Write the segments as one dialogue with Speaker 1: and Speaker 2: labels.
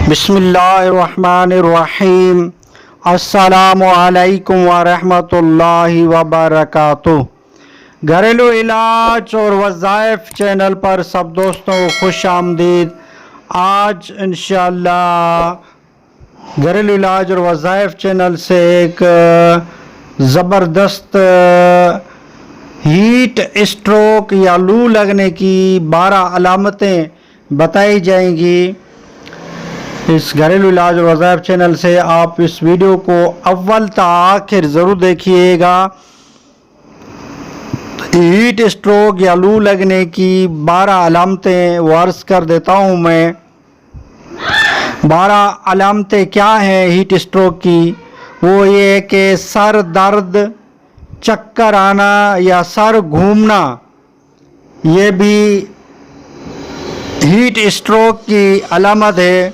Speaker 1: بسم اللہ الرحمن الرحیم۔ السلام علیکم ورحمۃ اللہ وبرکاتہ۔ گھریلو علاج اور وظائف چینل پر سب دوستوں کو خوش آمدید۔ آج انشاءاللہ گھریلو علاج اور وظائف چینل سے ایک زبردست ہیٹ اسٹروک یا لو لگنے کی 12 علامتیں بتائی جائیں گی۔ اس گھریلو علاج اور وظائف چینل سے آپ اس ویڈیو کو اول تا آخر ضرور دیکھیے گا۔ ہیٹ اسٹروک یا لو لگنے کی 12 علامتیں عرض کر دیتا ہوں میں۔ 12 علامتیں کیا ہیں ہیٹ اسٹروک کی؟ وہ یہ کہ سر درد، چکر آنا یا سر گھومنا، یہ بھی ہیٹ اسٹروک کی علامت ہے۔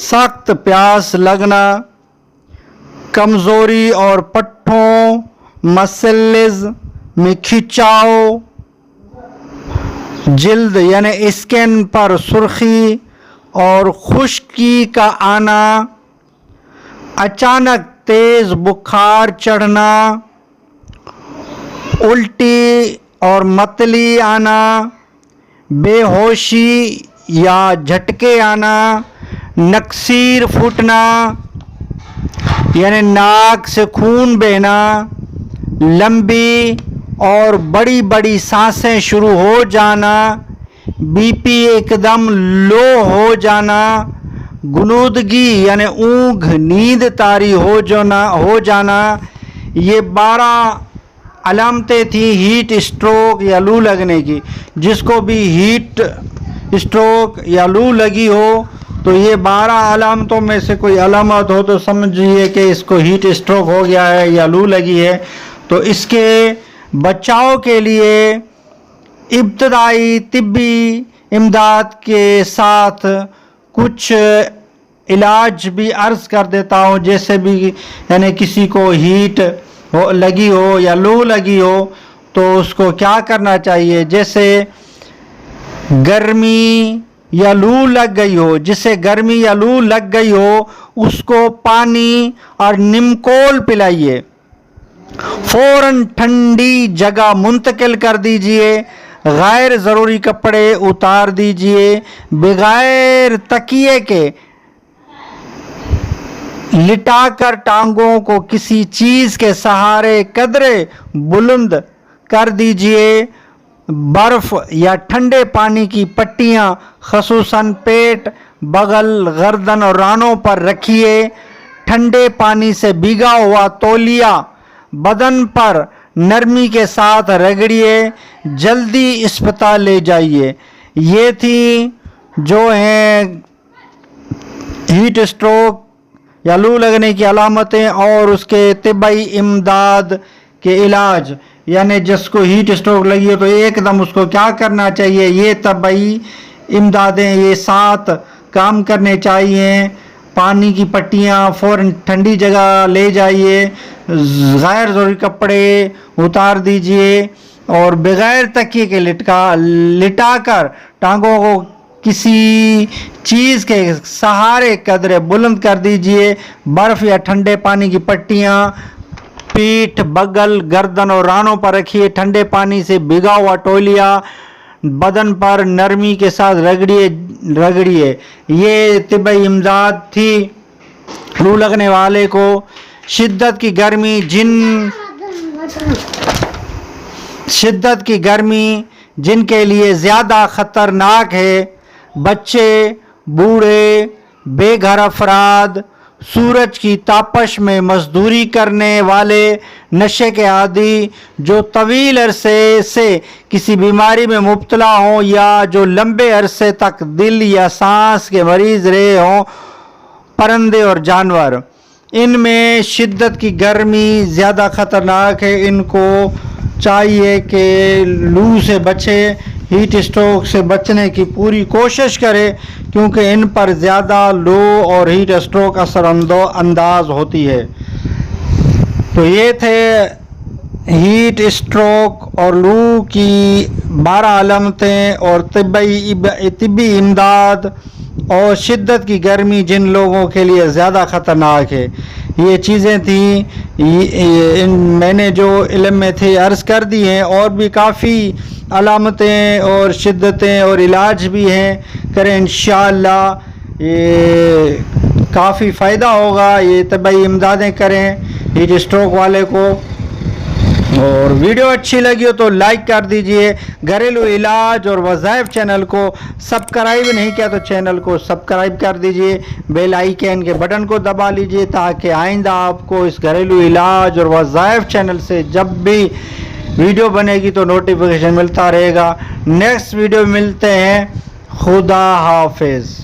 Speaker 1: سخت پیاس لگنا، کمزوری اور پٹھوں مسلز میں کھچاؤ، جلد یعنی اسکن پر سرخی اور خشکی کا آنا، اچانک تیز بخار چڑھنا، الٹی اور متلی آنا، بے ہوشی یا جھٹکے آنا، نکسیر پھوٹنا یعنی ناک سے خون بہنا، لمبی اور بڑی بڑی سانسیں شروع ہو جانا، بی پی ایک دم لو ہو جانا، غنودگی یعنی اونگھ نیند طاری ہو جانا۔ یہ 12 علامتیں تھیں ہیٹ اسٹروک یا لو لگنے کی۔ جس کو بھی ہیٹ اسٹروک یا لو لگی ہو تو یہ 12 علامتوں میں سے کوئی علامت ہو تو سمجھیے کہ اس کو ہیٹ اسٹروک ہو گیا ہے یا لو لگی ہے۔ تو اس کے بچاؤ کے لیے ابتدائی طبی امداد کے ساتھ کچھ علاج بھی عرض کر دیتا ہوں۔ جیسے بھی یعنی کسی کو ہیٹ لگی ہو یا لو لگی ہو تو اس کو کیا کرنا چاہیے۔ جیسے گرمی یا لو لگ گئی ہو، جسے گرمی یا لو لگ گئی ہو اس کو پانی اور نمکول پلائیے، فوراً ٹھنڈی جگہ منتقل کر دیجئے، غیر ضروری کپڑے اتار دیجئے، بغیر تکیے کے لٹا کر ٹانگوں کو کسی چیز کے سہارے قدرے بلند کر دیجئے، برف یا ٹھنڈے پانی کی پٹیاں خصوصاً پیٹ، بغل، گردن اور رانوں پر رکھیے، ٹھنڈے پانی سے بھیگا ہوا تولیہ بدن پر نرمی کے ساتھ رگڑیے، جلدی اسپتال لے جائیے۔ یہ تھی جو ہیں ہیٹ اسٹروک یا لو لگنے کی علامتیں اور اس کے طبی امداد کے علاج۔ یعنی جس کو ہیٹ اسٹروک لگی ہے تو ایک دم اس کو کیا کرنا چاہیے، یہ طبی امدادیں یہ 7 کام کرنے چاہیے۔ پانی کی پٹیاں فوراً ٹھنڈی جگہ لے جائیے، غیر ضروری کپڑے اتار دیجئے اور بغیر تکیے کے لٹا کر ٹانگوں کو کسی چیز کے سہارے قدرے بلند کر دیجئے، برف یا ٹھنڈے پانی کی پٹیاں پیٹھ، بغل، گردن اور رانوں پر رکھیے، ٹھنڈے پانی سے بھیگا ہوا تولیہ بدن پر نرمی کے ساتھ رگڑیے۔ یہ طبی امداد تھی لو لگنے والے کو۔ شدت کی گرمی جن کے لیے زیادہ خطرناک ہے، بچے، بوڑھے، بے گھر افراد، سورج کی تاپش میں مزدوری کرنے والے، نشے کے عادی، جو طویل عرصے سے کسی بیماری میں مبتلا ہوں یا جو لمبے عرصے تک دل یا سانس کے مریض رہے ہوں، پرندے اور جانور۔ ان میں شدت کی گرمی زیادہ خطرناک ہے۔ ان کو چاہیے کہ لو سے بچے، ہیٹ اسٹروک سے بچنے کی پوری کوشش کرے کیونکہ ان پر زیادہ لو اور ہیٹ اسٹروک اثر انداز ہوتی ہے۔ تو یہ تھے ہیٹ اسٹروک اور لو کی 12 علامتیں اور طبی امداد اور شدت کی گرمی جن لوگوں کے لیے زیادہ خطرناک ہے. یہ چیزیں تھیں میں نے جو علم میں تھے عرض کر دی ہیں. اور بھی کافی علامتیں اور شدتیں اور علاج بھی ہیں. کریں انشاءاللہ یہ کافی فائدہ ہوگا. یہ طبی امدادیں کریں ہیٹ اسٹروک والے کو. اور ویڈیو اچھی لگی ہو تو لائک کر دیجئے. گھریلو علاج اور وظائف چینل کو سبسکرائب نہیں کیا تو چینل کو سبسکرائب کر دیجئے. بیل آئیکن کے بٹن کو دبا لیجئے تاکہ آئندہ آپ کو اس گھریلو علاج اور وظائف چینل سے جب بھی ویڈیو بنے گی تو نوٹیفیکیشن ملتا رہے گا. نیکسٹ ویڈیو ملتے ہیں. خدا حافظ.